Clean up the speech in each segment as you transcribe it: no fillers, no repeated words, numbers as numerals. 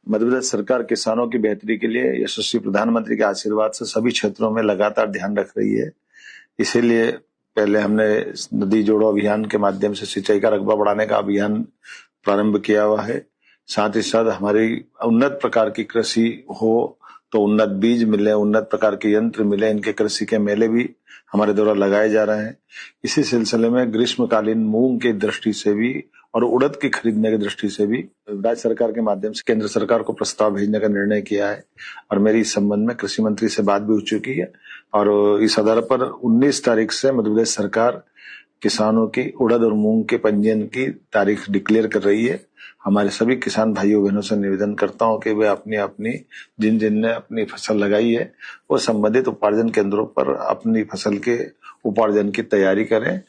मध्य प्रदेश सरकार किसानों की बेहतरी के लिए यशस्वी प्रधानमंत्री के आशीर्वाद से सभी क्षेत्रों में लगातार ध्यान रख रही है। इसीलिए पहले हमने नदी जोड़ो अभियान के माध्यम से सिंचाई का रकबा बढ़ाने का अभियान प्रारंभ किया हुआ है। साथ ही साथ हमारी उन्नत प्रकार की कृषि हो तो उन्नत बीज मिले, उन्नत प्रकार के यंत्र मिले, इनके कृषि के मेले भी हमारे द्वारा लगाए जा रहे हैं। इसी सिलसिले में ग्रीष्मकालीन मूंग की दृष्टि से भी और उड़द की खरीदने की दृष्टि से भी राज्य सरकार के माध्यम से केंद्र सरकार को प्रस्ताव भेजने का निर्णय किया है और मेरी इस संबंध में कृषि मंत्री से बात भी हो चुकी है। और इस आधार पर 19 तारीख से मध्य प्रदेश सरकार किसानों की उड़द और मूंग के पंजीयन की तारीख डिक्लेयर कर रही है। हमारे सभी किसान भाइयों बहनों से निवेदन करता हूं कि वे अपनी अपनी जिन ने अपनी फसल लगाई है वो संबंधित उपार्जन केंद्रों पर अपनी फसल के उपार्जन की तैयारी करें।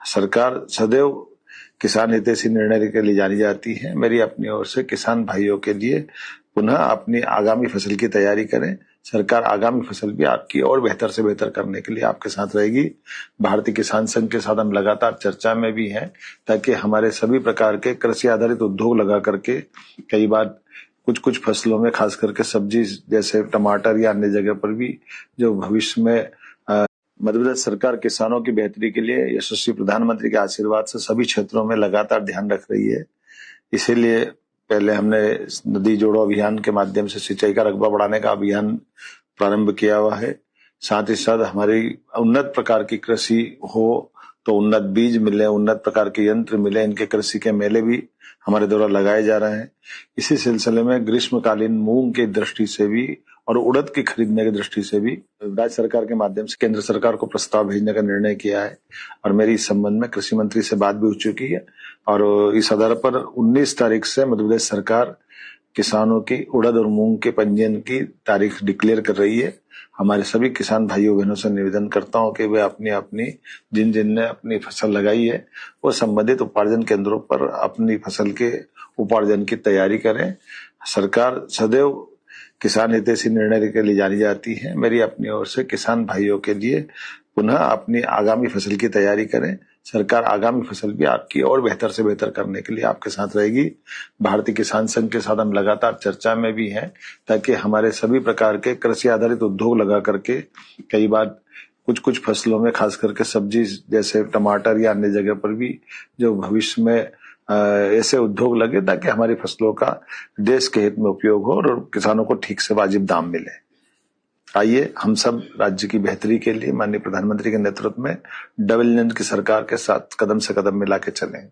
सरकार सदैव किसान हितैषी निर्णय के लिए जानी जाती है। मेरी अपनी ओर से किसान भाइयों के लिए पुनः अपनी आगामी फसल की तैयारी करें। सरकार आगामी फसल भी आपकी और बेहतर से बेहतर करने के लिए आपके साथ रहेगी। भारतीय किसान संघ के साथ हम लगातार चर्चा में भी हैं ताकि हमारे सभी प्रकार के कृषि आधारित उद्योग लगा करके कई बार कुछ फसलों में खास करके सब्जी जैसे टमाटर या अन्य जगह पर भी जो भविष्य में मध्य प्रदेश सरकार किसानों की बेहतरी के लिए यशस्वी प्रधानमंत्री के आशीर्वाद से सभी क्षेत्रों में लगातार ध्यान रख रही है। इसीलिए पहले हमने नदी जोड़ो अभियान के माध्यम से सिंचाई का रकबा बढ़ाने का अभियान प्रारंभ किया हुआ है। साथ ही साथ हमारी उन्नत प्रकार की कृषि हो तो उन्नत बीज मिले, उन्नत प्रकार के यंत्र मिले, इनके कृषि के मेले भी हमारे द्वारा लगाए जा रहे हैं। इसी सिलसिले में ग्रीष्मकालीन मूंग की दृष्टि से भी और उड़द की खरीदने की दृष्टि से भी राज्य सरकार के माध्यम से केंद्र सरकार को प्रस्ताव भेजने का निर्णय किया है और मेरी इस संबंध में कृषि मंत्री से बात भी हो चुकी है। और इस आधार पर 19 तारीख से मध्य प्रदेश सरकार किसानों की उड़द और मूंग के पंजीयन की तारीख डिक्लेयर कर रही है। हमारे सभी किसान भाइयों बहनों से निवेदन करता हूं कि वे अपनी अपनी जिन ने अपनी फसल लगाई है वो संबंधित उपार्जन केंद्रों पर अपनी फसल के उपार्जन की तैयारी करें। सरकार सदैव किसान हितैषी निर्णय के लिए जानी जाती है। मेरी अपनी ओर से किसान भाइयों के लिए पुनः अपनी आगामी फसल की तैयारी करें। सरकार आगामी फसल भी आपकी और बेहतर से बेहतर करने के लिए आपके साथ रहेगी। भारतीय किसान संघ के साथ हम लगातार चर्चा में भी हैं ताकि हमारे सभी प्रकार के कृषि आधारित उद्योग लगा करके कई बार कुछ फसलों में खास करके सब्जी जैसे टमाटर या अन्य जगह पर भी जो भविष्य में ऐसे उद्योग लगे ताकि हमारी फसलों का देश के हित में उपयोग हो और किसानों को ठीक से वाजिब दाम मिले। आइए हम सब राज्य की बेहतरी के लिए माननीय प्रधानमंत्री के नेतृत्व में डबल इंजन की सरकार के साथ कदम से कदम मिला के चलें।